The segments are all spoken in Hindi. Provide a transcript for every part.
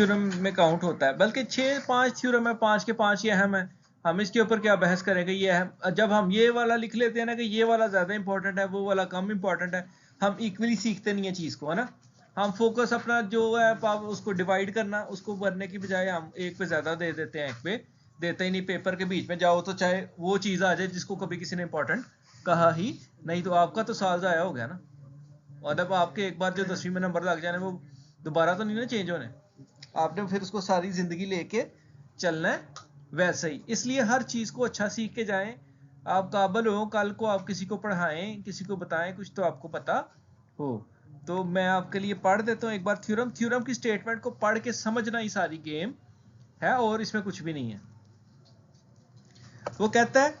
थ्योरम में काउंट होता है, बल्कि 5 थ्योरम है, 5 के 5 ही अहम है। हम इसके ऊपर क्या बहस करेंगे, ये अहम। जब हम ये वाला लिख लेते हैं ना कि ये वाला ज्यादा इंपॉर्टेंट है, वो वाला कम इंपॉर्टेंट है, हम इक्वली सीखते नहीं है चीज को, है ना। हम फोकस अपना जो है उसको डिवाइड करना, उसको भरने की बजाय हम एक पे ज्यादा दे देते हैं, एक पे देते ही नहीं। पेपर के बीच में जाओ तो चाहे वो चीज आ जाए जिसको कभी किसी ने इंपॉर्टेंट कहा ही नहीं, तो आपका तो साल जाया हो गया ना। और अब आपके एक बार जो 10वीं में नंबर लग जाने, वो दोबारा तो नहीं ना चेंज होने, आपने फिर उसको सारी जिंदगी लेके चलना है वैसे ही। इसलिए हर चीज को अच्छा सीख के जाएं। आप काबिल हो, कल को आप किसी को पढ़ाएं, किसी को बताएं कुछ, तो आपको पता हो। तो मैं आपके लिए पढ़ देता हूं एक बार थ्योरम। थ्योरम की स्टेटमेंट को पढ़ के समझना ही सारी गेम है, और इसमें कुछ भी नहीं है। वो कहता है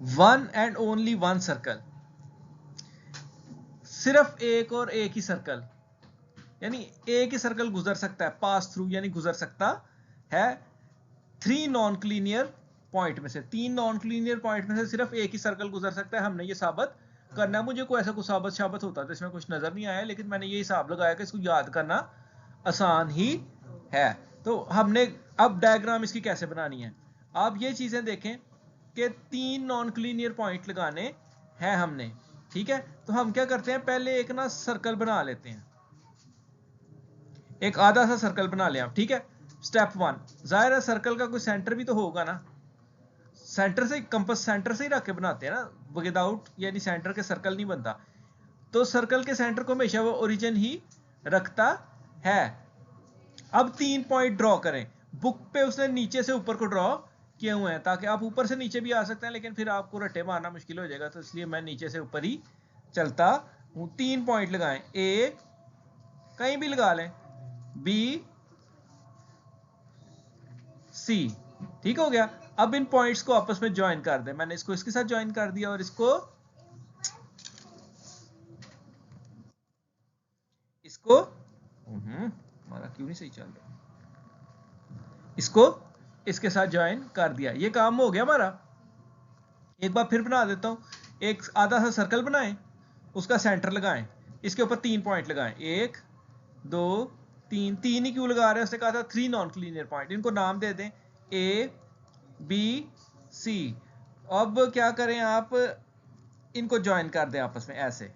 one and only one circle, सिर्फ एक और एक ही सर्कल, यानी एक ही सर्कल गुजर सकता है, पास थ्रू यानी गुजर सकता है 3 नॉन क्लीनियर पॉइंट में से। 3 नॉन क्लीनियर पॉइंट में से सिर्फ एक ही सर्कल गुजर सकता है। हमने ये साबित करना है। मुझे कोई ऐसा कुछ साबित होता तो इसमें कुछ नजर नहीं आया, लेकिन मैंने ये हिसाब लगाया कि इसको याद करना आसान ही है। तो हमने अब डायग्राम इसकी कैसे बनानी है, आप ये चीजें देखें कि 3 नॉन क्लीनियर पॉइंट लगाने हैं हमने, ठीक है। तो हम क्या करते हैं, पहले एक ना सर्कल बना लेते हैं, एक आधा सा सर्कल बना लिया, ठीक है। स्टेप 1, जाहिर है सर्कल का कोई सेंटर भी तो होगा ना। सेंटर से, कंपास सेंटर से ही रख के बनाते हैं ना, विदाउट यानी सेंटर के सर्कल नहीं बनता। तो सर्कल के सेंटर को हमेशा वो ओरिजिन ही रखता है। अब 3 पॉइंट ड्रॉ करें। बुक पे उसने नीचे से ऊपर को ड्रॉ किए हुए हैं, ताकि आप ऊपर से नीचे भी आ सकते हैं, लेकिन फिर आपको रट्टे मारना मुश्किल हो जाएगा, तो इसलिए मैं नीचे से ऊपर ही चलता हूं। 3 पॉइंट लगाएं, ए कहीं भी लगा लें, बी सी, ठीक हो गया। अब इन पॉइंट्स को आपस में ज्वाइन कर दे। मैंने इसको इसके साथ ज्वाइन कर दिया, और इसको हमारा क्यों नहीं सही चल रहा, इसको इसके साथ ज्वाइन कर दिया। ये काम हो गया हमारा। एक बार फिर बना देता हूं। एक आधा सा सर्कल बनाएं, उसका सेंटर लगाएं, इसके ऊपर 3 पॉइंट लगाएं, 1 2 3। 3 ही क्यों लगा रहे हैं, उसने कहा था 3 नॉन क्लीनियर पॉइंट। इनको नाम दे दें ए बी सी। अब क्या करें, आप इनको ज्वाइन कर दें आपस में ऐसे,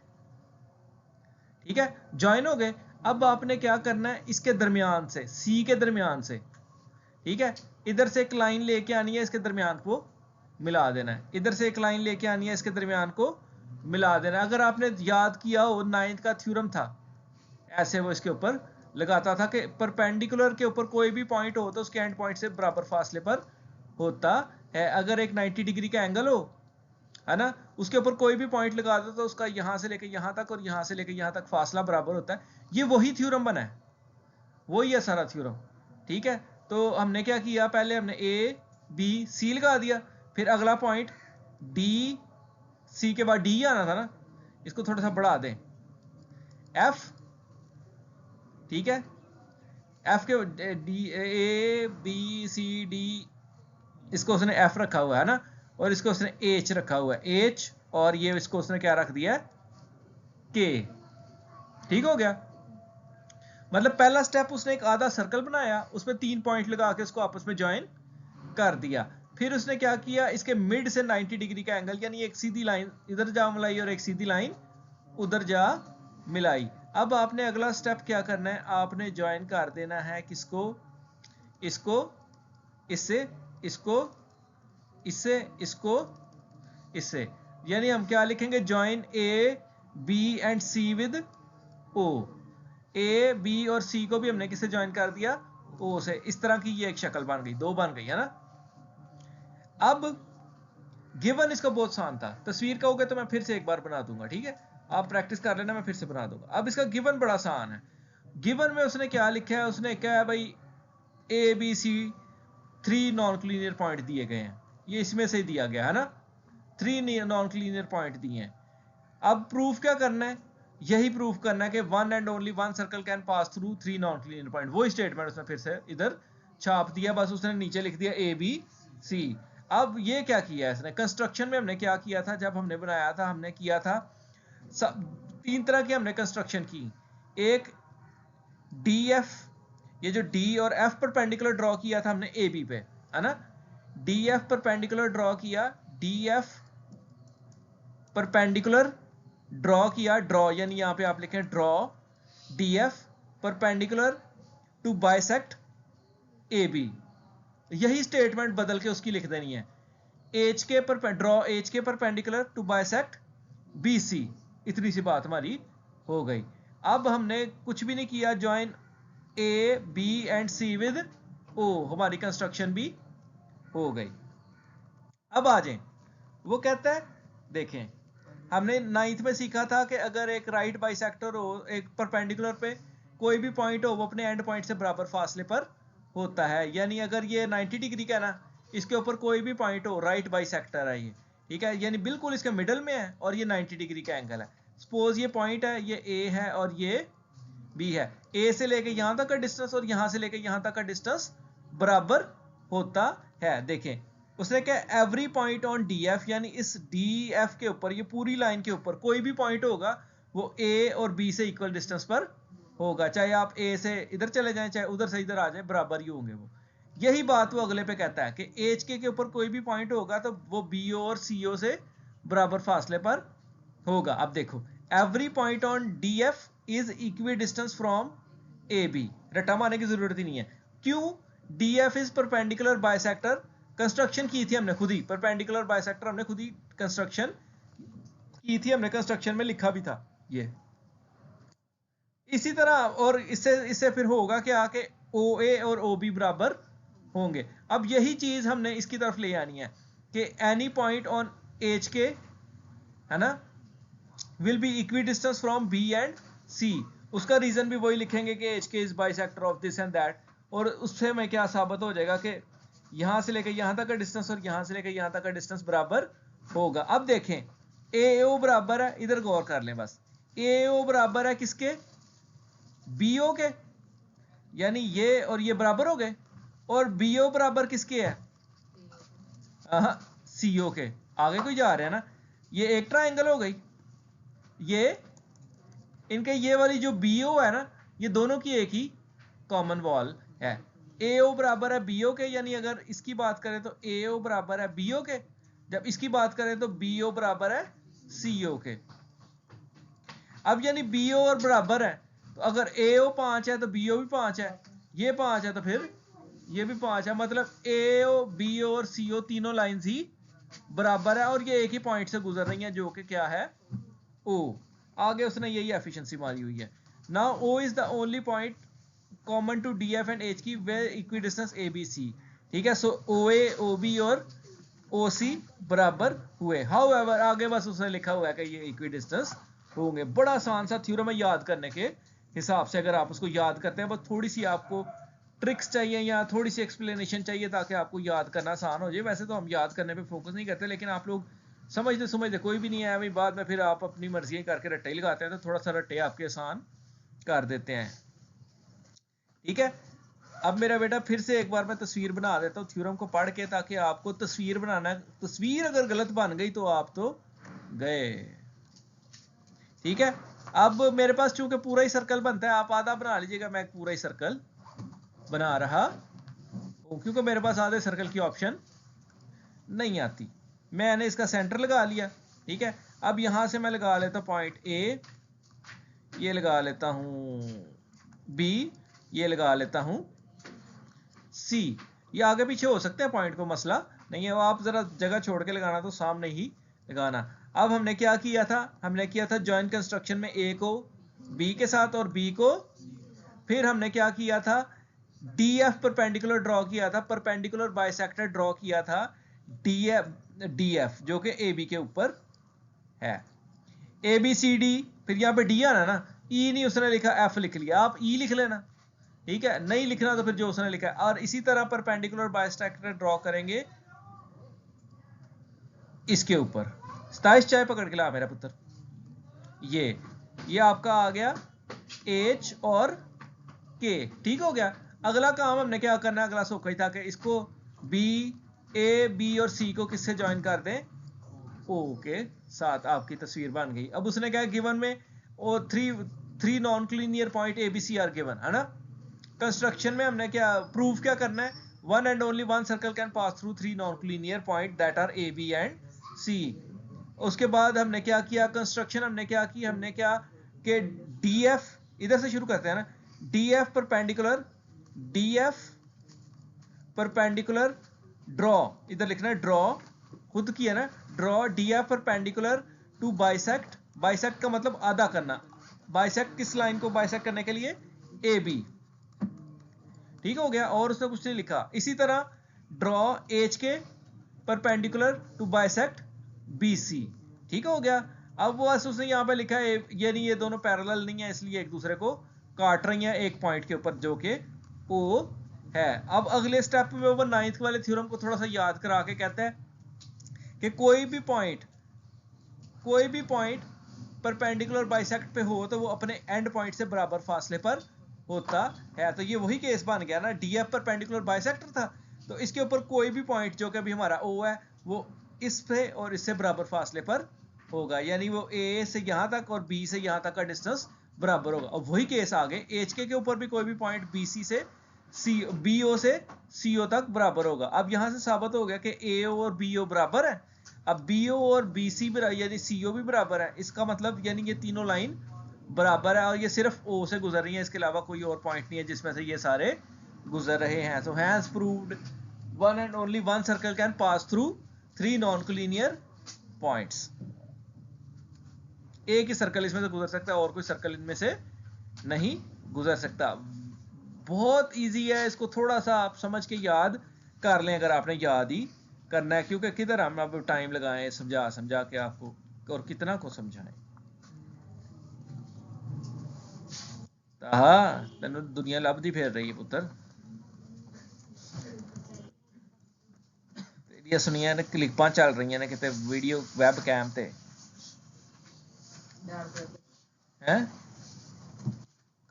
ठीक है। ज्वाइन हो गए। अब आपने क्या करना है, इसके दरमियान से, सी के दरमियान से, ठीक है, इधर से एक लाइन लेके आनी है, इसके दरमियान को मिला देना है। इधर से एक लाइन लेके आनी है, इसके दरमियान को मिला देना है। अगर आपने याद किया हो, 9th का थ्योरम था, ऐसे वो इसके ऊपर लगाता था कि परपेंडिकुलर के ऊपर कोई भी पॉइंट हो तो उसके एंड पॉइंट से बराबर फासले पर होता है। अगर एक 90 डिग्री का एंगल हो, है ना, उसके ऊपर कोई भी पॉइंट लगा दो तो उसका यहां से लेके यहां तक और यहां से लेके यहां तक फासला बराबर होता है। ये वही थ्योरम बना है, वही है सारा थ्योरम, ठीक है। तो हमने क्या किया, पहले हमने ए बी सी लगा दिया, फिर अगला पॉइंट डी, सी के बाद डी आना था ना, इसको थोड़ा सा बढ़ा दें, एफ, ठीक है। एफ के d, a B c d, इसको उसने एफ रखा हुआ है ना, और इसको उसने एच रखा हुआ है, एच, और ये इसको उसने क्या रख दिया, के, ठीक हो गया। मतलब पहला स्टेप, उसने एक आधा सर्कल बनाया, उसमें 3 पॉइंट लगा के उसको आपस में ज्वाइन कर दिया। फिर उसने क्या किया, इसके मिड से 90 डिग्री का एंगल, यानी एक सीधी लाइन इधर जा मिलाई और एक सीधी लाइन उधर जा मिलाई। अब आपने अगला स्टेप क्या करना है, आपने ज्वाइन कर देना है किसको, इसको इससे, इसको इससे, इसको इससे। यानी हम क्या लिखेंगे, join A B and C with O. A B और सी को भी हमने किससे ज्वाइन कर दिया, ओ से। इस तरह की ये एक शक्ल बन गई, 2 बन गई, है ना। अब गिवन इसका बहुत आसान था, तस्वीर कहोगे तो मैं फिर से एक बार बना दूंगा, ठीक है, आप प्रैक्टिस कर लेना, मैं फिर से बना दूंगा। अब इसका गिवन बड़ा आसान है। गिवन में उसने क्या लिखा है, उसने क्या है भाई, a B c 3 non collinear point दिए गए हैं, ये इसमें से दिया गया है ना, 3 नॉन क्लीनियर पॉइंट दिए हैं। अब प्रूफ क्या करना है, यही प्रूफ करना है कि one and only one circle can pass through 3 non collinear point. वही स्टेटमेंट उसने फिर से इधर छाप दिया, बस उसने नीचे लिख दिया ए बी सी। अब ये क्या किया इसने कंस्ट्रक्शन में, हमने क्या किया था जब हमने बनाया था, हमने किया था तीन तरह की हमने कंस्ट्रक्शन की। एक डी एफ, ये जो डी और एफ परपेंडिकुलर ड्रॉ किया था हमने ए बी पे, है ना, डी एफ परपेंडिकुलर ड्रॉ किया, डी एफ परपेंडिकुलर ड्रॉ किया, ड्रॉ यानी यहां पे आप लिखें draw d f perpendicular to bisect a b. यही स्टेटमेंट बदल के उसकी लिख देनी है, एच के पर draw h k perpendicular to bisect b c. इतनी सी बात हमारी हो गई। अब हमने कुछ भी नहीं किया, join A B and C with O, हमारी कंस्ट्रक्शन भी हो गई। अब आ जाए, वो कहता है देखें हमने 9th में सीखा था कि अगर एक राइट बाइसेक्टर हो एक परपेंडिकुलर पे, कोई भी पॉइंट हो वो अपने एंड पॉइंट से बराबर फासले पर होता है। यानी अगर ये 90 डिग्री का है ना, इसके ऊपर कोई भी पॉइंट हो राइट बाइसेक्टर है ये, ठीक है, यानी बिल्कुल इसके मिडल में है और ये 90 डिग्री का एंगल है। सपोज ये पॉइंट है, ये ए है और ये बी है, ए से लेके यहां तक का डिस्टेंस और यहां से लेके यहां तक का डिस्टेंस बराबर होता है। देखें उसने क्या, every point on d F, यानी इस डी एफ के ऊपर, ये पूरी लाइन के ऊपर कोई भी पॉइंट होगा वो ए और बी से इक्वल डिस्टेंस पर होगा, चाहे आप ए से इधर चले जाएं चाहे उधर से इधर आ जाएं, बराबर ही होंगे वो। यही बात वो अगले पे कहता है कि एच के ऊपर कोई भी पॉइंट होगा तो वो बी ओ और सी ओ से बराबर फासले पर होगा। अब देखो every point on d f is equi distance from a b, रट्टा मारने की जरूरत ही नहीं है। क्यों? D f is perpendicular bisector, construction की थी हमने खुद ही, परपेंडिकुलर बाइसेक्टर हमने खुद ही कंस्ट्रक्शन की थी, हमने कंस्ट्रक्शन में लिखा भी था ये। इसी तरह और इससे फिर होगा क्या कि ओ ए और ओ बी बराबर होंगे। अब यही चीज हमने इसकी तरफ ले आनी है कि any point on H K, है ना, will be equi distance from B and C. उसका रीजन भी वही लिखेंगे कि H K is bisector of this and that, और उससे में क्या साबित हो जाएगा कि यहां से लेकर यहां तक का डिस्टेंस और यहां से लेकर यहां तक का डिस्टेंस बराबर होगा। अब देखें ए ओ बराबर है, इधर गौर कर लें बस, ए ओ बराबर है किसके, बी ओ के, यानी ये और ये बराबर हो गए, और बी ओ बराबर किसके है, सी ओ के। आगे कोई जा रहे हैं ना, ये एक ट्राइंगल हो गई, ये इनके ये वाली जो बी ओ है ना, ये दोनों की एक ही कॉमन वॉल है। ए ओ बराबर है बी ओ के, यानी अगर इसकी बात करें तो ए ओ बराबर है बी ओ के, जब इसकी बात करें तो बी ओ बराबर है सी ओ के। अब यानी बी ओ और बराबर है, तो अगर ए ओ 5 है तो बी ओ भी 5 है, ये 5 है तो फिर ये भी 5 है, मतलब ए ओ बी ओ और सी ओ तीनों लाइंस ही बराबर है और ये एक ही पॉइंट से गुजर रही हैं जो कि क्या है, ओ। आगे उसने यही एफिशिएंसी मारी हुई है। Now O is the only point common to D F and H की where equidistance A B C, ठीक है। सो ओ ए ओ बी और ओ सी बराबर हुए। हाउएवर आगे बस उसने लिखा हुआ है कि ये इक्वी डिस्टेंस होंगे। बड़ा आसान सा थ्योरम है याद करने के हिसाब से, अगर आप उसको याद करते हैं, बस थोड़ी सी आपको ट्रिक्स चाहिए या थोड़ी सी एक्सप्लेनेशन चाहिए ताकि आपको याद करना आसान हो जाए। वैसे तो हम याद करने पे फोकस नहीं करते, लेकिन आप लोग समझते कोई भी नहीं है अभी, बाद में फिर आप अपनी मर्जी करके रट्टे ही लगाते हैं, तो थोड़ा सा रट्टे आपके आसान कर देते हैं, ठीक है। अब मेरा बेटा फिर से एक बार मैं तस्वीर बना देता हूँ थ्योरम को पढ़ के, ताकि आपको तस्वीर बनाना है, तस्वीर अगर गलत बन गई तो आप तो गए, ठीक है। अब मेरे पास चूंकि पूरा ही सर्कल बनता है, आप आधा बना लीजिएगा, मैं पूरा ही सर्कल बना रहा हूं क्योंकि मेरे पास आधे सर्कल की ऑप्शन नहीं आती। मैंने इसका सेंटर लगा लिया, ठीक है। अब यहां से मैं लगा लेता हूं पॉइंट ए, ये लगा लेता हूं बी, ये लगा लेता हूं सी। ये आगे पीछे हो सकते हैं पॉइंट को, मसला नहीं है, वो आप जरा जगह छोड़ के लगाना तो सामने ही लगाना। अब हमने क्या किया था, हमने किया था जॉइंट कंस्ट्रक्शन में ए को बी के साथ और बी को, फिर हमने क्या किया था, डी एफ परपेंडिकुलर ड्रॉ किया था, परपेंडिकुलर बाइसेक्टर ड्रॉ किया था डी एफ जो कि ए बी के ऊपर है, ए बी सी डी। फिर यहाँ पे डी आना ना, ई नहीं उसने लिखा, एफ लिख लिया, आप ई लिख लेना, ठीक है। नहीं लिखना तो फिर जो उसने लिखा है। और इसी तरह परपेंडिकुलर बाइसेक्टर ड्रॉ करेंगे इसके ऊपर। 27 चाय पकड़ के ला मेरा पुत्र। ये आपका आ गया एच और के, ठीक हो गया। अगला काम हमने क्या करना है, अगला सौखा ही था कि इसको बी ए बी और सी को किससे ज्वाइन कर दें, ओ के साथ। आपकी तस्वीर बन गई। अब उसने क्या गिवन में, और three non collinear point a B c are given है ना। कंस्ट्रक्शन में हमने क्या प्रूफ क्या करना है, one and only one circle can pass through three non collinear point that are A B and C. उसके बाद हमने क्या किया, कंस्ट्रक्शन हमने क्या की, हमने क्या कि डी एफ, इधर से शुरू करते हैं ना, d f perpendicular, d f perpendicular draw, इधर लिखना है ड्रॉ, खुद की है ना, draw d f perpendicular to bisect, bisect का मतलब आधा करना, बाइसेक्ट किस लाइन को बाइसेक्ट करने के लिए, ए बी, ठीक हो गया। और उसने कुछ नहीं लिखा। इसी तरह draw h k perpendicular to bisect b सी, ठीक हो गया। अब वो उसने यहाँ पे लिखा है यानी ये दोनों पैरेलल नहीं है, इसलिए एक दूसरे को काट रही हैं एक पॉइंट के ऊपर जो कि ओ है। अब अगले स्टेप में वो 9th वाले थ्योरम को थोड़ा सा याद करा के कहता है कि कोई भी पॉइंट परपेंडिकुलर बाइसेक्ट पे हो तो वो अपने एंड पॉइंट से बराबर फासले पर होता है। तो ये वही केस बन गया ना, डीएफ परपेंडिकुलर बाइसेक्टर था, तो इसके ऊपर कोई भी पॉइंट जो कि अभी हमारा ओ है वो इस पे और इससे बराबर फासले पर होगा, यानी वो ए से यहां तक और बी से यहां तक का डिस्टेंस बराबर होगा। अब वही केस आ गए, एच के ऊपर भी कोई भी पॉइंट बी सी से बी ओ से सी ओ तक बराबर होगा। अब यहां से साबित हो गया कि ए ओ और बी ओ बराबर है। अब बी ओ और बी सी यानी सी ओ भी बराबर है, इसका मतलब यानी ये तीनों लाइन बराबर है और ये सिर्फ ओ से गुजर रही है, इसके अलावा कोई और पॉइंट नहीं है जिसमें से ये सारे गुजर रहे हैं। So has proved one and only one circle can pass through three non collinear points. एक ही सर्कल इसमें से गुजर सकता है और कोई सर्कल इनमें से नहीं गुजर सकता। बहुत इजी है, इसको थोड़ा सा आप समझ के याद कर लें अगर आपने याद ही करना है, क्योंकि किधर हम अब टाइम लगाएं समझा के आपको, और कितना को समझाएं। तेन दुनिया लभदी फिर रही है पुत्र, तेरिया सुनिया ने क्लिपां चल रही ने किते वीडियो वैब कैम ते हैं,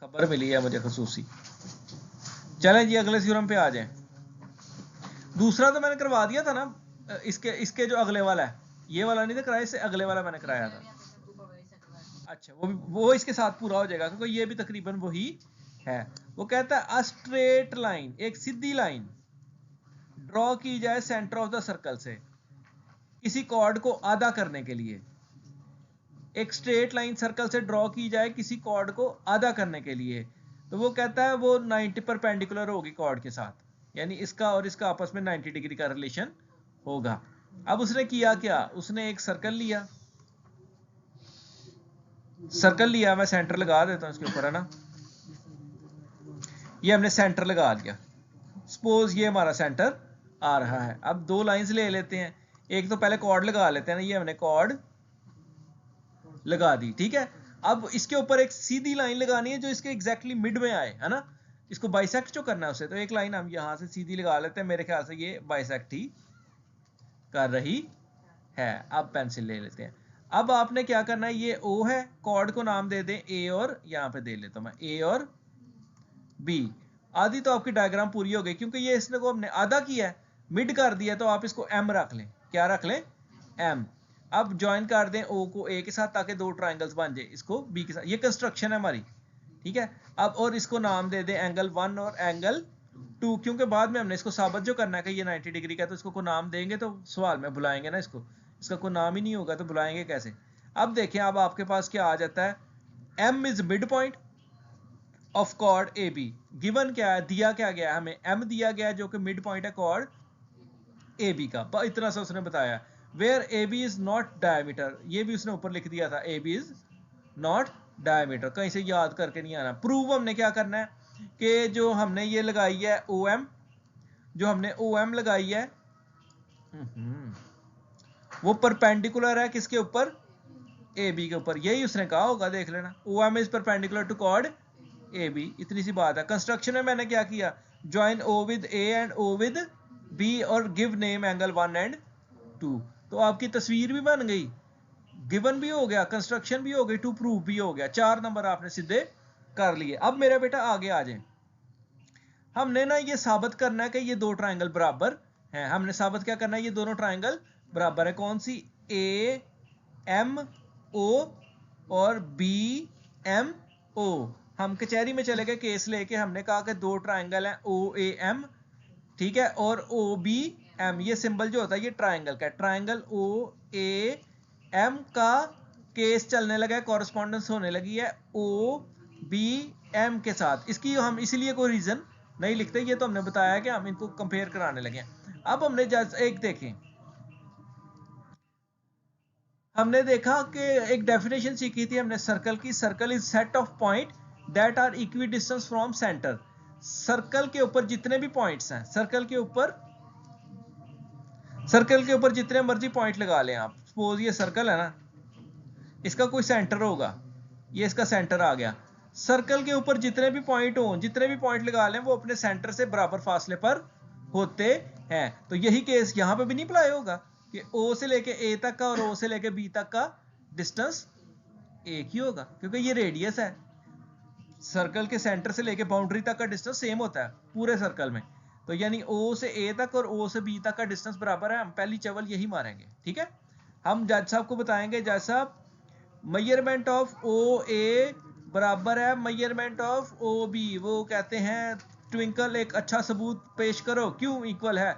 खबर मिली है मुझे खसूसी। चलें जी अगले थ्योरम पे आ जाएं। दूसरा तो मैंने करवा दिया था ना, इसके जो अगले वाला है, ये वाला नहीं था कराया, इससे अगले वाला मैंने कराया था। अच्छा वो इसके साथ पूरा हो जाएगा क्योंकि ये भी तकरीबन वही है। वो कहता है अ स्ट्रेट लाइन, एक सीधी लाइन ड्रॉ की जाए सेंटर ऑफ द सर्कल से किसी कॉर्ड को आधा करने के लिए। एक स्ट्रेट लाइन सर्कल से ड्रॉ की जाए किसी कॉर्ड को आधा करने के लिए, तो वो कहता है वो 90 परपेंडिकुलर होगी कॉर्ड के साथ, यानी इसका और इसका आपस में 90 डिग्री का रिलेशन होगा। अब उसने किया क्या, उसने एक सर्कल लिया, मैं सेंटर लगा देता हूं इसके ऊपर है ना, ये हमने सेंटर लगा लिया, सपोज ये हमारा सेंटर आ रहा है। अब दो लाइंस ले लेते हैं, एक तो पहले कॉर्ड लगा लेते हैं ना, ये हमने कॉर्ड लगा दी, ठीक है। अब इसके ऊपर एक सीधी लाइन लगानी है जो इसके एग्जैक्टली मिड में आए, है ना, इसको बाइसेक्ट जो करना है उसे, तो एक लाइन हम यहां से सीधी लगा लेते हैं, मेरे ख्याल से ये बाइसेक्ट ही कर रही है। अब पेंसिल ले लेते हैं। अब आपने क्या करना है, ये ओ है, कॉर्ड को नाम दे दें ए, और यहां पे दे लेता हूं मैं ए और बी। आधी तो आपकी डायग्राम पूरी हो गई, क्योंकि ये इसने को हमने आधा किया है, मिड कर दिया, तो आप इसको एम रख लें। क्या रख लें, एम। अब ज्वाइन कर दें ओ को ए के साथ ताकि दो ट्राइंगल्स बन जाए, इसको बी के साथ। ये कंस्ट्रक्शन है हमारी, ठीक है। अब और इसको नाम दे दें एंगल 1 और एंगल 2, क्योंकि बाद में हमने इसको साबित जो करना है कि ये 90 डिग्री का, तो इसको कोई नाम देंगे तो सवाल में बुलाएंगे ना इसको, इसका कोई नाम ही नहीं होगा तो बुलाएंगे कैसे। अब देखिए अब आपके पास क्या आ जाता है, m is mid point of chord a b. Given क्या है, दिया क्या गया है हमें, एम दिया गया है जो कि मिड पॉइंट है कॉर्ड ए बी का, इतना सा उसने बताया। Where a b is not diameter, ये भी उसने ऊपर लिख दिया था, a b is not diameter, कहीं से याद करके नहीं आना। प्रूव हमने क्या करना है कि जो हमने ये लगाई है ओ एम, जो हमने ओ एम लगाई है वो परपेंडिकुलर है किसके ऊपर, ए बी के ऊपर, यही उसने कहा होगा, देख लेना। O m is perpendicular to chord a b, इतनी सी बात है। कंस्ट्रक्शन में मैंने क्या किया, join o with a and o with b और गिव नेम एंगल 1 एंड 2, तो आपकी तस्वीर भी बन गई, गिवन भी हो गया, कंस्ट्रक्शन भी हो गई, टू प्रूव भी हो गया, 4 नंबर आपने सीधे कर लिए। अब मेरा बेटा आगे आ जाए, हमने ना ये साबित करना है कि ये दो ट्राइंगल बराबर हैं। हमने साबित क्या करना है, ये दोनों ट्राइंगल बराबर है। कौन सी, ए एम ओ और बी एम ओ। हम कचहरी में चले गए केस लेके, हमने कहा कि दो ट्राइंगल हैं ओ ए एम, ठीक है, और ओ बी एम। ये सिंबल जो होता है ये ट्राइंगल का, ट्राइंगल ओ ए एम का केस चलने लगा है, कॉरेस्पॉन्डेंस होने लगी है ओ बी एम के साथ। इसकी हम इसीलिए कोई रीजन नहीं लिखते, ये तो हमने बताया कि हम इनको कंपेयर कराने लगे हैं। अब हमने एक देखें, हमने देखा कि एक डेफिनेशन सीखी थी हमने सर्कल की। Circle is set of point that are equi distance from centre. Circle के ऊपर जितने भी पॉइंट्स हैं, सर्कल के ऊपर जितने मर्जी पॉइंट लगा लें आप। सपोज ये सर्कल है ना, इसका कोई सेंटर होगा, ये इसका सेंटर आ गया। सर्कल के ऊपर जितने भी पॉइंट हो, जितने भी पॉइंट लगा लें, वो अपने सेंटर से बराबर फासले पर होते हैं। तो यही केस यहां पे भी नहीं अप्लाई होगा कि ओ से लेके ए तक का और ओ से लेके बी तक का डिस्टेंस एक ही होगा, क्योंकि ये रेडियस है। सर्कल के सेंटर से लेके बाउंड्री तक का डिस्टेंस सेम होता है पूरे सर्कल में। तो यानी ओ से ए तक और ओ से बी तक का डिस्टेंस बराबर है। हम पहली चवल यही मारेंगे, ठीक है। हम जज साहब को बताएंगे, जज साहब मेजरमेंट ऑफ ओ ए बराबर है मेजरमेंट ऑफ ओ बी। वो कहते हैं ट्विंकल एक अच्छा सबूत पेश करो क्यों इक्वल है।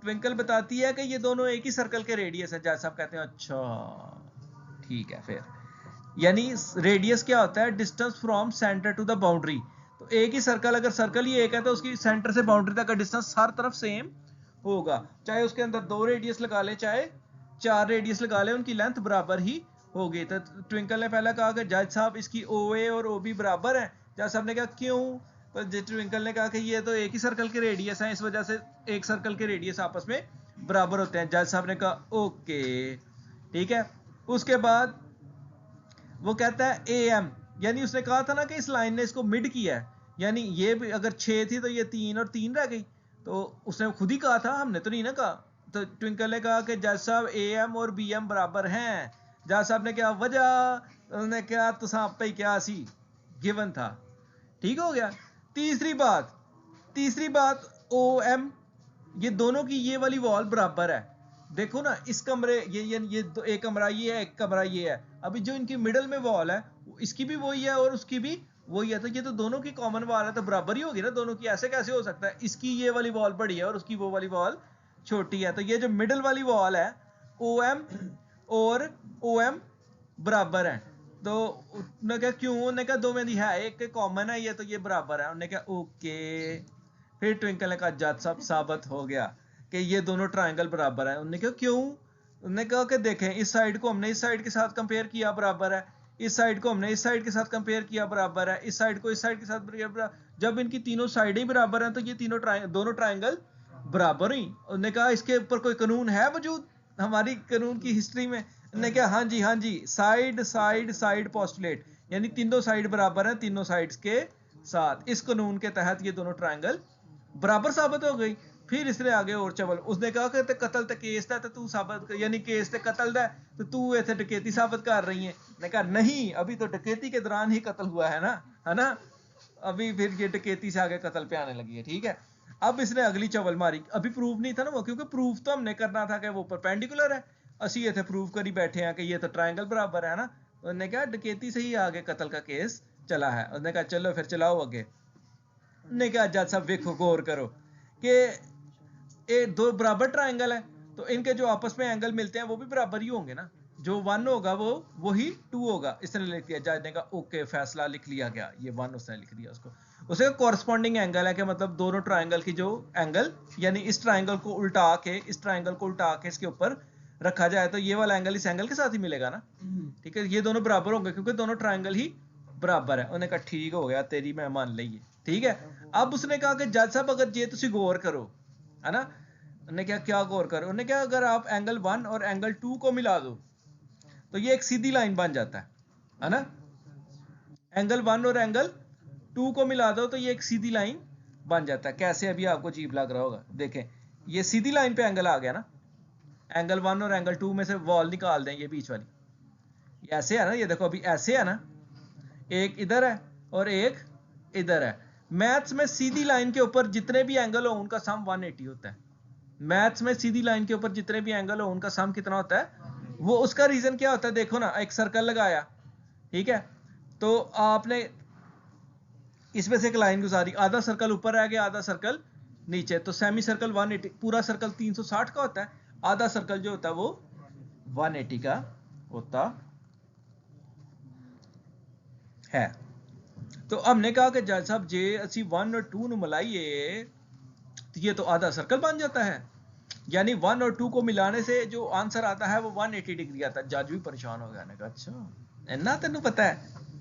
ट्विंकल बताती है कि ये दोनों एक ही सर्कल के रेडियस है। जज साहब कहते हैं अच्छा ठीक है। फिर यानी रेडियस क्या होता है, distance from centre to the boundary. तो एक ही सर्कल, अगर सर्कल ही एक है तो उसकी सेंटर से बाउंड्री तक का डिस्टेंस हर तरफ सेम होगा, चाहे उसके अंदर 2 रेडियस लगा ले चाहे 4 रेडियस लगा ले, उनकी लेंथ बराबर ही होगी। तो ट्विंकल ने पहला कहा कि जज साहब इसकी ओ ए और ओ बी बराबर है। जज साहब ने कहा क्यों, तो ट्विंकल ने कहा कि ये तो एक ही सर्कल के रेडियस हैं, इस वजह से एक सर्कल के रेडियस आपस में बराबर होते हैं। जज साहब ने कहा ओके ठीक है। उसके बाद वो कहता है ए एम, यानी उसने कहा था ना कि इस लाइन ने इसको मिड किया है, यानी ये भी अगर 6 थी तो ये 3 और 3 रह गई। तो उसने खुद ही कहा था, हमने तो नहीं ना कहा। तो ट्विंकल ने कहा कि जज साहब ए एम और बी एम बराबर हैं। जज साहब ने क्या वजह, उन्होंने क्या तो साहब पे क्या सी गिवन था, ठीक हो गया। तीसरी बात ओ एम, ये दोनों की ये वाली वॉल बराबर है। देखो ना, इस कमरे ये एक कमरा ये है, एक कमरा ये है। अभी जो इनकी मिडल में वॉल है इसकी भी वही है और उसकी भी वही है, तो ये तो दोनों की कॉमन वॉल है, तो बराबर ही होगी ना दोनों की। ऐसे कैसे हो सकता है, इसकी ये वाली वॉल बड़ी है और उसकी वो वाली वॉल छोटी है। तो ये जो मिडल वाली वॉल है ओ एम और ओ एम बराबर है। तो उन्होंने कहा क्यों, उन्होंने कहा दो में दी है, एक कॉमन है ये, तो ये बराबर है। उन्होंने कहा ओके। फिर ट्विंकल ने कहा जज साहब साबित हो गया कि ये दोनों ट्राइंगल बराबर है। उन्होंने कहा क्यों, उन्होंने कहा कि देखें इस साइड को हमने इस साइड के साथ कंपेयर किया बराबर है, इस साइड को हमने इस साइड के साथ कंपेयर किया बराबर है, इस साइड को इस साइड के साथ बराबर। जब इनकी तीनों साइडें बराबर हैं तो ये दोनों ट्राइंगल बराबर ही। उन्होंने कहा इसके ऊपर कोई कानून है वजूद हमारी कानून की हिस्ट्री में। उन्होंने कहा हाँ जी साइड साइड साइड पोस्टुलेट, यानी तीनों साइड बराबर हैं तीनों साइड्स के साथ। इस कानून के तहत ये दोनों ट्राइंगल बराबर साबित हो गई। फिर इसने आगे और चवल, उसने कहा कि कतल ते केस दा, तू साबित यानी केस ते कतल दा, तो तू इथे डकैती साबित कर रही है। ने कहा नहीं, अभी तो डकैती के दौरान ही कत्ल हुआ है ना, अभी फिर ये डकैती से आगे कत्ल पे आने लगी है, ठीक है। अब इसने अगली चवल मारी, अभी प्रूफ नहीं था ना वो, क्योंकि प्रूफ तो हमने करना था कि वो परपेंडिकुलर है, असी इथे प्रूफ करी बैठे हैं कि ये तो ट्राइंगल बराबर है ना। उन्होंने कहा डकैती से ही आगे कत्ल का केस चला है। उन्होंने कहा चलो फिर चलाओ आगे। ने कहा जज साहब देखो गौर करो कि ये दो बराबर ट्राइंगल है, तो इनके जो आपस में एंगल मिलते हैं वो भी बराबर ही होंगे ना। जो 1 होगा वो वही 2 होगा। इसने लिख दिया, जज ने कहा ओके फैसला लिख लिया गया। ये 1 उसने लिख दिया, उसके कॉरस्पॉन्डिंग एंगल है कि मतलब दोनों ट्राइंगल की जो एंगल, यानी इस ट्राइंगल को उल्टा के इसके ऊपर रखा जाए तो ये वाला एंगल इस एंगल के साथ ही मिलेगा ना, ठीक है। ये दोनों बराबर होंगे क्योंकि दोनों ट्राइंगल ही बराबर है। उन्होंने कहा ठीक हो गया, तेरी मैं मान ली, ठीक है। अब उसने कहा कि जज साहब अगर ये तुसी गौर करो, है ना। उन्होंने क्या गौर करो, उन्होंने कहा अगर आप एंगल 1 और एंगल 2 को मिला दो तो ये एक सीधी लाइन बन जाता है ना। एंगल 1 और एंगल 2 को मिला दो तो ये एक सीधी लाइन बन जाता है। कैसे, अभी आपको अजीब लग रहा होगा, देखें ये सीधी लाइन पे एंगल आ गया ना। एंगल 1 और एंगल 2 में से वॉल निकाल दें, ये बीच वाली, ये ऐसे है ना, ये देखो अभी ऐसे है ना, एक इधर है और एक इधर है। मैथ्स में सीधी लाइन के ऊपर जितने भी एंगल हो उनका सम 180 होता है। मैथ्स में सीधी लाइन के ऊपर जितने भी एंगल हो उनका सम कितना होता है, वो उसका रीजन क्या होता है, देखो ना एक सर्कल लगाया, ठीक है, तो आपने इसमें से एक लाइन गुजारी, आधा सर्कल ऊपर रह गया आधा सर्कल नीचे, तो सेमी सर्कल 180, पूरा सर्कल 360 का होता है, आधा सर्कल जो होता है वो 180 का होता है। तो हमने कहा कि जज साहब जे ਅਸੀਂ 1 और 2 ਨੂੰ ਮਿਲਾਈਏ तो ये तो आधा सर्कल बन जाता है, यानी 1 और 2 को मिलाने से जो आंसर आता है वो 180 डिग्री आता है। जज भी परेशान हो गया, ने कहा अच्छा इतना तेनू पता है,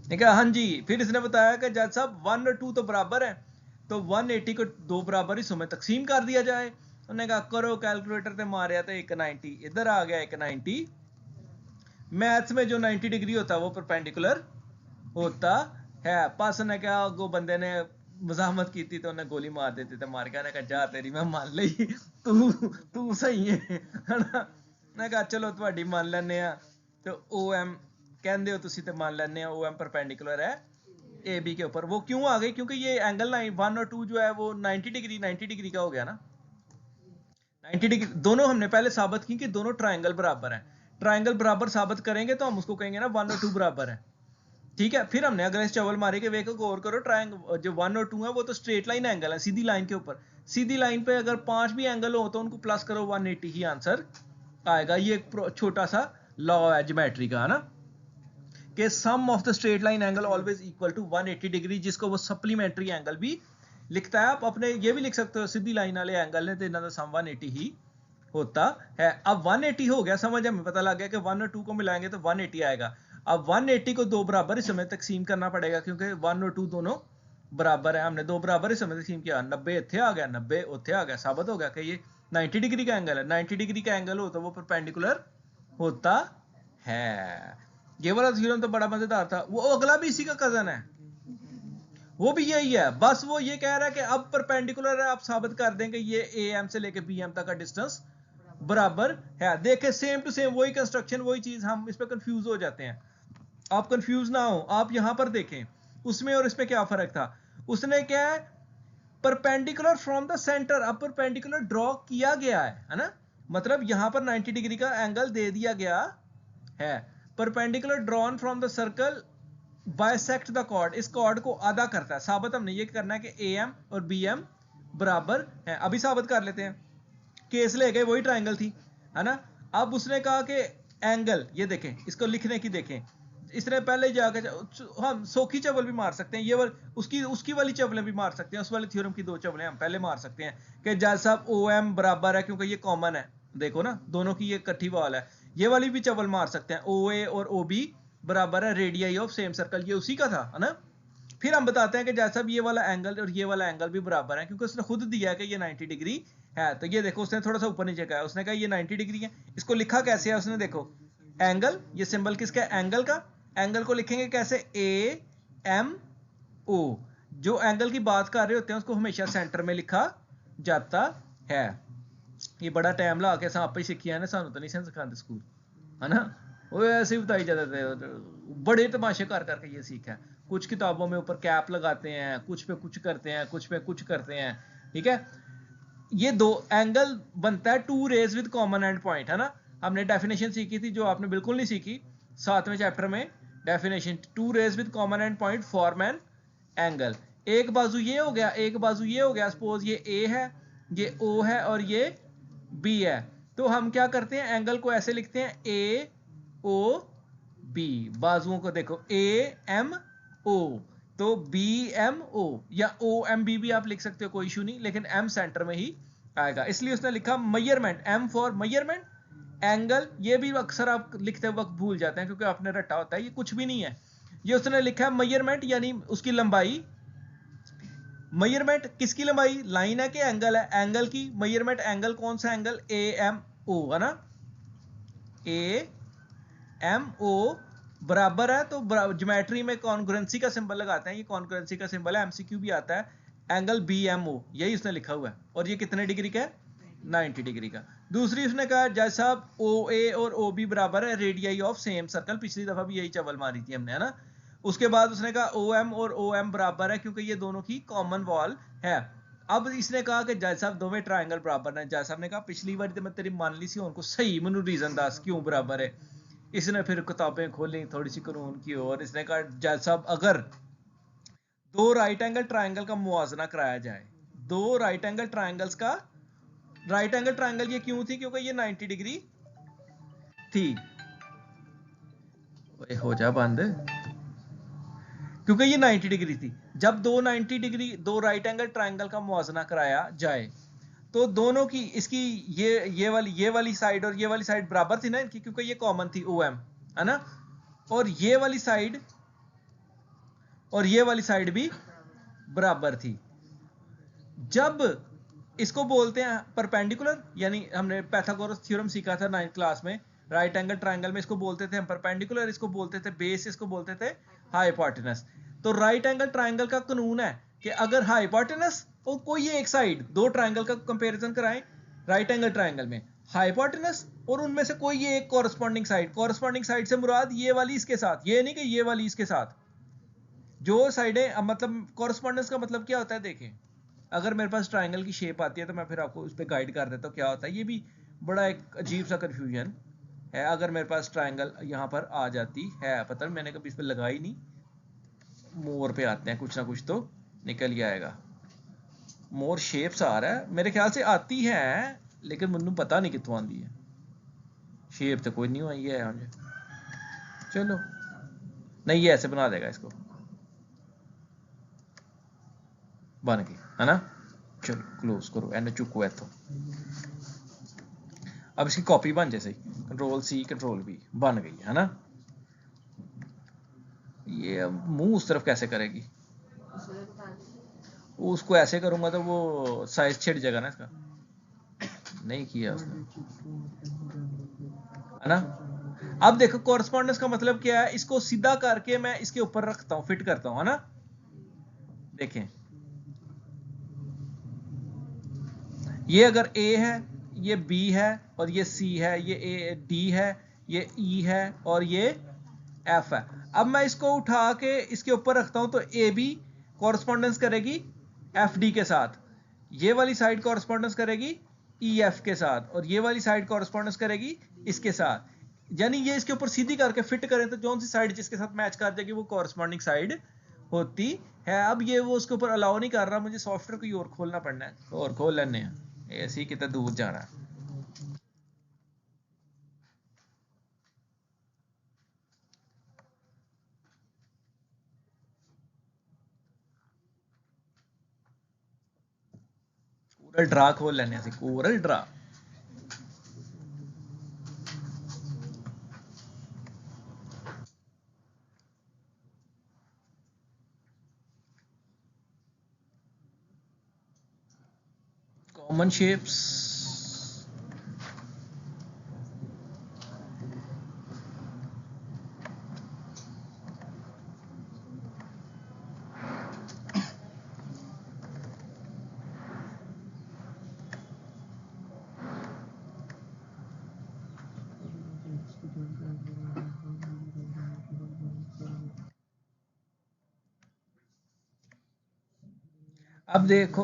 ने कहा हाँ जी। फिर इसने बताया कि जज साहब 1 और 2 तो बराबर है, तो 180 को दो बराबर हिस्सों में तकसीम कर दिया जाए। उन्होंने कहा करो कैलकुलेटर पे मारे तो 190 इधर आ गया 190। मैथ्स में जो 90 डिग्री होता है वो परपेंडिकुलर होता है। पास ने क्या अगो बंदे ने मजामत की थी तो उन्हें गोली मार देती थे, मार के ने कहा जा तेरी मैं मान ली, तू सही है ना। मैं कहा चलो ਤੁਹਾਡੀ मान ਲੈਨੇ ਆ, तो OM कहते हो तुसी ते मान लेने OM परपेंडिकुलर है AB के ऊपर। वो क्यों आ गई, क्योंकि ये एंगल 1 और 2 जो है वो 90 डिग्री का हो गया ना, 90 डिग्री। दोनों हमने पहले साबित की कि दोनों ट्रायंगल बराबर है, ट्रायंगल बराबर साबित करेंगे तो हम उसको कहेंगे ना 1 और 2 बराबर है, ठीक है। फिर हमने अगर इस चवल मारे के वेको गौर करो, ट्रायंगल जो 1 और 2 है वो तो स्ट्रेट लाइन एंगल है, सीधी लाइन के ऊपर। सीधी लाइन पे अगर 5 भी एंगल हो तो उनको प्लस करो 180 ही आंसर आएगा। ये एक छोटा सा लॉ है ज्योमेट्री का, है ना, कि sum of the straight line angle always equal to 180 degree, जिसको वो सप्लीमेंट्री एंगल भी लिखता है। आप अपने ये भी लिख सकते हो सीधी लाइन वाले एंगल ने तो इन्होंने सम 180 ही होता है। अब 180 हो गया, समझ हमें पता लग गया कि 1 और 2 को मिलाएंगे तो 180 आएगा। अब 180 को दो बराबर हिस्सों में तकसीम करना पड़ेगा, क्योंकि 1 और 2 दोनों बराबर है। हमने दो बराबर हिस्सों में तकसीम किया, 90 इत्थे आ गया 90 उत्थे आ गया, साबित हो गया कि ये 90 डिग्री का एंगल है। 90 डिग्री का एंगल हो तो वो परपेंडिकुलर होता है। ये वाला थ्योरम तो बड़ा मजेदार था। वो अगला भी इसी का कजन है, वो भी यही है, बस वो ये कह रहा है कि अब परपेंडिकुलर है, आप साबित कर देंगे ये AM से लेके BM तक का डिस्टेंस बराबर है। देखे सेम टू सेम वही कंस्ट्रक्शन वही चीज, हम इस पे कंफ्यूज हो जाते हैं। आप कंफ्यूज ना हो, आप यहां पर देखें उसमें और इसमें क्या फर्क था। उसने क्या है, परपेंडिकुलर फ्रॉम द सेंटर, अब परपेंडिकुलर ड्रॉ किया गया है ना, मतलब यहां पर 90 डिग्री का एंगल दे दिया गया है। Perpendicular drawn from the circle bisect the chord, इस कॉर्ड को आधा करता है। साबित हमने ये करना है कि AM और BM बराबर है। अभी साबित कर लेते हैं। केस ले गए, वही ट्रायंगल थी, है ना। अब उसने कहा कि एंगल, ये देखें इसको लिखने की देखें, इसने पहले जाकर हम सोखी चवल भी मार सकते हैं, ये उसकी वाली चवलें भी मार सकते हैं, उस वाले थ्योरम की दो चवलें हम पहले मार सकते हैं कि जज साहब OM बराबर है, क्योंकि ये कॉमन है, देखो ना दोनों की ये इकट्ठी वाल है। ये वाली भी चवल मार सकते हैं, OA और OB बराबर है रेडियाई ऑफ सेम सर्कल, ये उसी का था, है ना। फिर हम बताते हैं कि जैसा भी ये वाला एंगल और ये वाला एंगल भी बराबर है, क्योंकि उसने खुद दिया है कि ये 90 डिग्री है। तो ये देखो उसने थोड़ा सा ऊपर नीचे कहा, उसने कहा ये 90 डिग्री है। इसको लिखा कैसे है उसने, देखो एंगल, ये सिंबल किसका है, एंगल का। एंगल को लिखेंगे कैसे, AMO। जो एंगल की बात कर रहे होते हैं उसको हमेशा सेंटर में लिखा जाता है। ये बड़ा टाइम ला के आप ही सीखी है ना, सानू तो नहीं सिखाते स्कूल, है ना। वो ऐसे ही बताई जाते थे, बड़े तमाशे कर करके ये सीखा है। कुछ किताबों में ऊपर कैप लगाते हैं, कुछ पे कुछ करते हैं, कुछ पे कुछ करते हैं, ठीक है। ये दो एंगल बनता है two rays with common end point, है ना। हमने डेफिनेशन सीखी थी जो आपने बिल्कुल नहीं सीखी 7वें चैप्टर में, definition two rays with common end point form an angle. एक बाजू ये हो गया, एक बाजू ये हो गया, सपोज ये A है, ये O है और ये B है, तो हम क्या करते हैं, एंगल को ऐसे लिखते हैं AOB। बाजुओं को देखो AMO, तो BMO या OMB भी आप लिख सकते हो, कोई इशू नहीं, लेकिन M सेंटर में ही आएगा, इसलिए उसने लिखा measurement, M for measurement, angle. ये भी अक्सर आप लिखते वक्त भूल जाते हैं क्योंकि आपने रटा होता है, ये कुछ भी नहीं है। ये उसने लिखा है मेजरमेंट, यानी उसकी लंबाई। मेजरमेंट किसकी लंबाई, लाइन है कि एंगल है, एंगल की मेजरमेंट। एंगल कौन सा एंगल, AMO, है ना। AMO बराबर है, तो ज्योमेट्री में कॉन्ग्रुएंसी का सिंबल लगाते हैं, ये कॉन्ग्रुएंसी का सिंबल है, MCQ भी आता है। एंगल BMO यही उसने लिखा हुआ है, और ये कितने डिग्री का है, 90 डिग्री का। दूसरी उसने कहा जैसा साहब OA और OB बराबर है रेडियाई ऑफ सेम सर्कल, पिछली दफा भी यही चवल मारी थी हमने, है ना। उसके बाद उसने कहा OM और OM बराबर है, क्योंकि ये दोनों की कॉमन वॉल है। अब इसने कहा कि जज साहब दोवें ट्रायंगल बराबर ने। जज साहब ने कहा पिछली बार तो मैं तेरी मान ली सी, उनको सही मैनू रीजन दस क्यों बराबर है। इसने फिर किताबें खोली थोड़ी सी कानून की, और इसने कहा जज साहब अगर दो राइट एंगल ट्रायंगल का मुआवजा कराया जाए, दो राइट एंगल ट्रायंगल्स का, राइट एंगल ट्रायंगल ये क्यों थी, क्योंकि ये 90 डिग्री थी। हो जा बंद, क्योंकि ये 90 डिग्री थी। जब दो 90 डिग्री दो राइट एंगल ट्रायंगल का मुआवजा कराया जाए तो दोनों की इसकी ये वाली साइड और ये वाली साइड बराबर थी ना इनकी, क्योंकि ये कॉमन थी OM, है ना। और ये वाली साइड और ये वाली साइड भी बराबर थी। जब इसको बोलते हैं परपेंडिकुलर, यानी हमने पाइथागोरस थ्योरम सीखा था 9th क्लास में, राइट एंगल ट्रायंगल में इसको बोलते थे हम परपेंडिकुलर, इसको बोलते थे बेस, इसको बोलते थे हाइपोटेनस। तो राइट एंगल ट्रायंगल का कानून है कि अगर हाइपोटेनस और कोई एक साइड, दो ट्रायंगल का कंपैरिजन कराएं राइट एंगल ट्रायंगल में, हाइपोटेनस और उनमें से कोई एक कॉरस्पॉन्डिंग साइड से मुराद ये वाली इसके साथ, ये नहीं कि ये वाली इसके साथ, जो साइडें, मतलब कॉरस्पॉन्डेंस का मतलब क्या होता है देखें। अगर मेरे पास ट्रायंगल की शेप आती है तो मैं फिर आपको उस पर गाइड कर देता हूँ क्या होता है। ये भी बड़ा एक अजीब सा कन्फ्यूजन है। अगर मेरे पास ट्रायंगल यहाँ पर आ जाती है, पता नहीं मैंने कभी इस पर लगाई नहीं, मोर पे आते हैं, कुछ ना कुछ तो निकल ही आएगा। मोर शेप्स आ रहा है मेरे ख्याल से, आती है लेकिन मुझे पता नहीं कितों आती है। शेप तो कोई नहीं हुई है मुझे, चलो नहीं ये ऐसे बना देगा, इसको बन गई है ना। चलो क्लोज करो, एंड चुको इथों। अब इसकी कॉपी बन जाए सही, Ctrl+C Ctrl+V बन गई है ना। ये अब मुंह उस तरफ कैसे करेगी, उसको ऐसे करूंगा तो वो साइज छिड़ जाएगा ना इसका, नहीं किया उसने, है ना। अब देखो कॉरस्पॉन्डेंस का मतलब क्या है, इसको सीधा करके मैं इसके ऊपर रखता हूं, फिट करता हूं, है ना। देखें ये अगर A है, ये B है, और ये C है, ये D है, ये E है, और ये F है। अब मैं इसको उठा के इसके ऊपर रखता हूं तो AB कॉरस्पॉन्डेंस करेगी FD के साथ, ये वाली साइड कॉरस्पॉन्डेंस करेगी EF के साथ, और ये वाली साइड कॉरस्पॉन्डेंस करेगी इसके साथ। यानी ये इसके ऊपर सीधी करके फिट करें तो जो सी साइड जिसके साथ मैच कर जाएगी वो कॉरस्पॉन्डिंग साइड होती है। अब ये वो उसके ऊपर अलाउ नहीं कर रहा, मुझे सॉफ्टवेयर कोई और खोलना पड़ना है, तो और खोल लेने हैं, ऐसी कितना दूर जाना है। कोरल ड्रा खोल लेने हैं, कोरल ड्रा। कॉमन शेप्स, अब देखो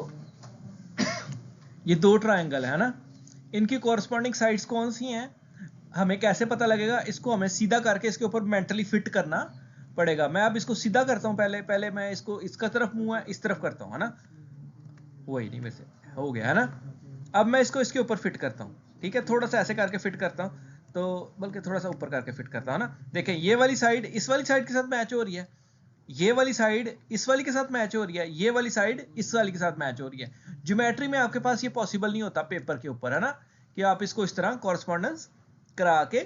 ये दो ट्रायंगल है ना, इनकी कॉरस्पॉन्डिंग साइड्स कौन सी हैं, हमें कैसे पता लगेगा, इसको हमें सीधा करके इसके ऊपर मेंटली फिट करना पड़ेगा। मैं अब इसको सीधा करता हूं, पहले मैं इसको इसका तरफ मुंह है इस तरफ करता हूं, है ना, वही नहीं वैसे हो गया है ना। अब मैं इसको इसके ऊपर फिट करता हूँ, ठीक है, थोड़ा सा ऐसे करके फिट करता हूँ, तो बल्कि थोड़ा सा ऊपर करके फिट करता हूँ ना। देखें ये वाली साइड इस वाली साइड के साथ मैच हो रही है, ये वाली साइड इस वाली के साथ मैच हो रही है, ये वाली साइड इस वाली के साथ मैच हो रही है। ज्योमेट्री में आपके पास ये पॉसिबल नहीं होता पेपर के ऊपर, है ना, कि आप इसको इस तरह कॉरस्पॉन्डेंस करा के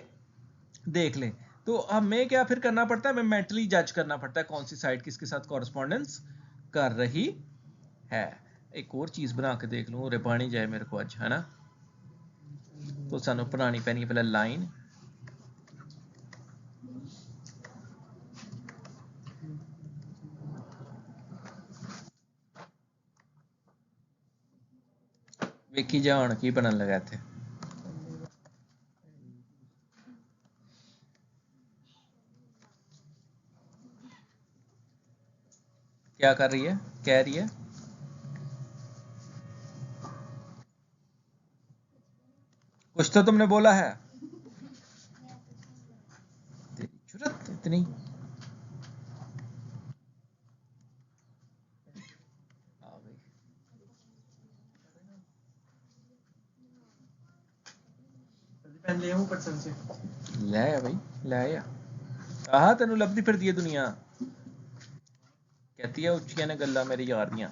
देख लें। तो हमें क्या फिर करना पड़ता है, हमें मेंटली जज करना पड़ता है कौन सी साइड किसके साथ कॉरस्पॉन्डेंस कर रही है। एक और चीज बना के देख लूं, रेपानी जाए मेरे को आज, है ना। तो सानू बनानी पैनी है पहले लाइन, वेखी जा हुण की बनन लगा इत्थे। क्या कर रही है, कह रही है कुछ तो तुमने बोला है, तेरी जुर्रत इतनी। ले आऊं पटसन से? ले आया भाई, ले आया। कहा तेनू लभदी फिरदी है दुनिया, कहती है उच्चियां ने गल्लां मेरी यार दियां।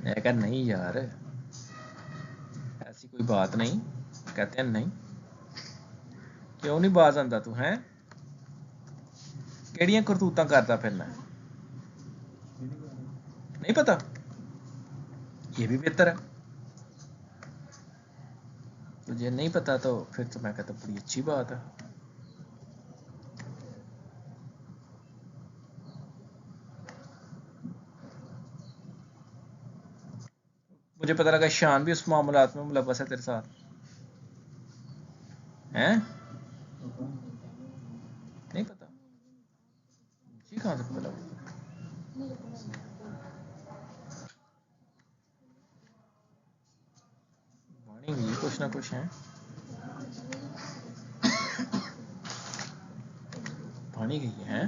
मैं कहा नहीं यार, ऐसी कोई बात नहीं। कहते हैं नहीं। क्यों नहीं बाज आंदा तू हैं? केड़ियां करतूतां करदा फिरना? नहीं पता? ये भी बेहतर है। तुझे नहीं पता तो फिर तो मैं कहता बड़ी अच्छी बात है। मुझे पता लगा शान भी उस मामलात में मुलव्वस है तेरे साथ, हैं? नहीं पता? जी कहाँ से पता लगा? वाणी हुई कुछ ना कुछ है, वाणी गई है।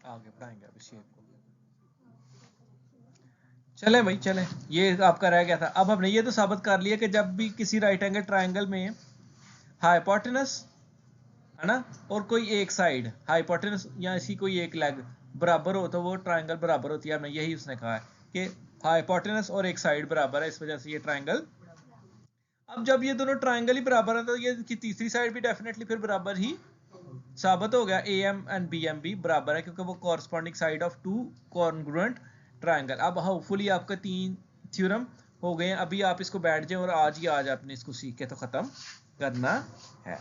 आगे पढ़ाएंगे अब इसी को। चले भाई चले, ये आपका रह गया था। अब हमने ये तो साबित कर लिया कि जब भी किसी राइट एंगल ट्राइंगल में हाइपोटेनस है ना, और कोई एक साइड हाइपोटेनस या इसी कोई एक लेग बराबर हो तो वो ट्राइंगल बराबर होती है। हमने यही उसने कहा है कि हाइपोटेनस और एक साइड बराबर है, इस वजह से ये ट्राइंगल। अब जब ये दोनों ट्राइंगल ही बराबर है तो ये की तीसरी साइड भी डेफिनेटली फिर बराबर ही साबित हो गया। AM एंड BM भी बराबर है क्योंकि वो corresponding side of two congruent triangle. अब होपफुली आपका 3 थ्योरम हो गए हैं। अभी आप इसको बैठ जाएं और आज ही आज आपने इसको सीख के तो खत्म करना है।